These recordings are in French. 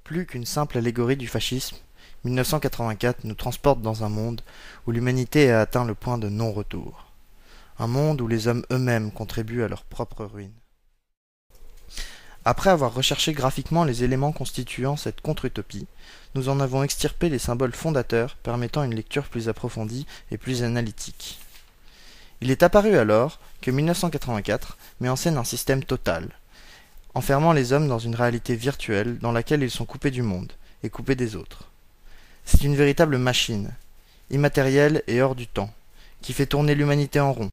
Plus qu'une simple allégorie du fascisme, 1984 nous transporte dans un monde où l'humanité a atteint le point de non-retour. Un monde où les hommes eux-mêmes contribuent à leur propre ruine. Après avoir recherché graphiquement les éléments constituant cette contre-utopie, nous en avons extirpé les symboles fondateurs permettant une lecture plus approfondie et plus analytique. Il est apparu alors que 1984 met en scène un système total, enfermant les hommes dans une réalité virtuelle dans laquelle ils sont coupés du monde et coupés des autres. C'est une véritable machine, immatérielle et hors du temps, qui fait tourner l'humanité en rond.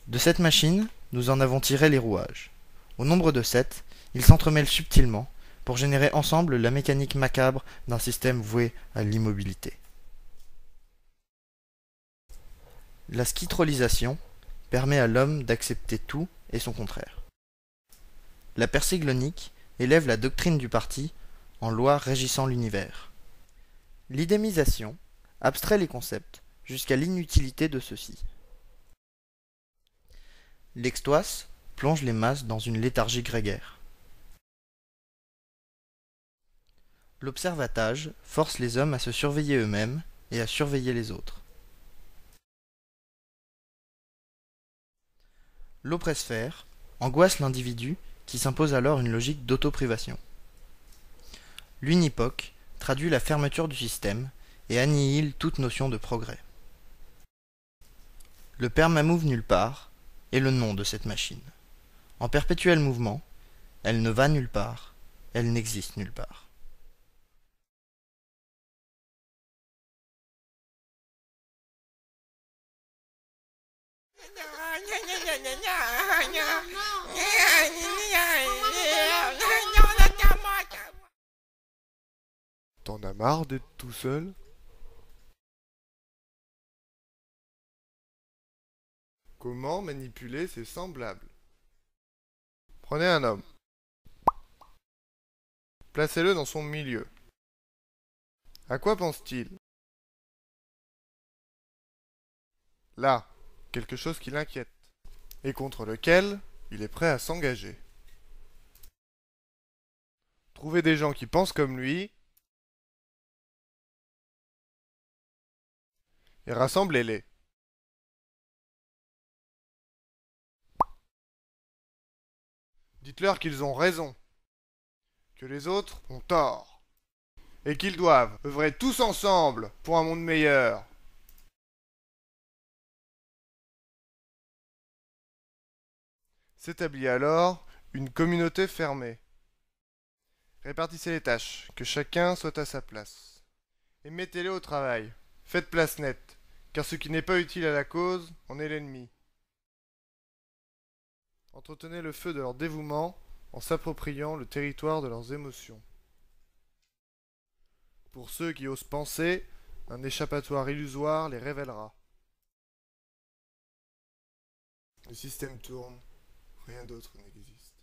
De cette machine, nous en avons tiré les rouages. Au nombre de 7, ils s'entremêlent subtilement pour générer ensemble la mécanique macabre d'un système voué à l'immobilité. La schitrolisation permet à l'homme d'accepter tout et son contraire. La perséglonique élève la doctrine du parti en loi régissant l'univers. L'idémisation abstrait les concepts jusqu'à l'inutilité de ceux-ci. L'extoise plonge les masses dans une léthargie grégaire. L'observatage force les hommes à se surveiller eux-mêmes et à surveiller les autres. L'oppresphère angoisse l'individu qui s'impose alors une logique d'autoprivation. L'unipoque traduit la fermeture du système et annihile toute notion de progrès. Le permamove nulle part est le nom de cette machine. En perpétuel mouvement, elle ne va nulle part, elle n'existe nulle part. T'en as marre d'être tout seul? Comment manipuler ses semblables? Prenez un homme. Placez-le dans son milieu. À quoi pense-t-il? Là, quelque chose qui l'inquiète, et contre lequel il est prêt à s'engager. Trouvez des gens qui pensent comme lui, et rassemblez-les. Dites-leur qu'ils ont raison, que les autres ont tort, et qu'ils doivent œuvrer tous ensemble pour un monde meilleur. S'établit alors une communauté fermée. Répartissez les tâches, que chacun soit à sa place. Et mettez-les au travail. Faites place nette, car ce qui n'est pas utile à la cause en est l'ennemi. Entretenez le feu de leur dévouement en s'appropriant le territoire de leurs émotions. Pour ceux qui osent penser, un échappatoire illusoire les révélera. Le système tourne, rien d'autre n'existe.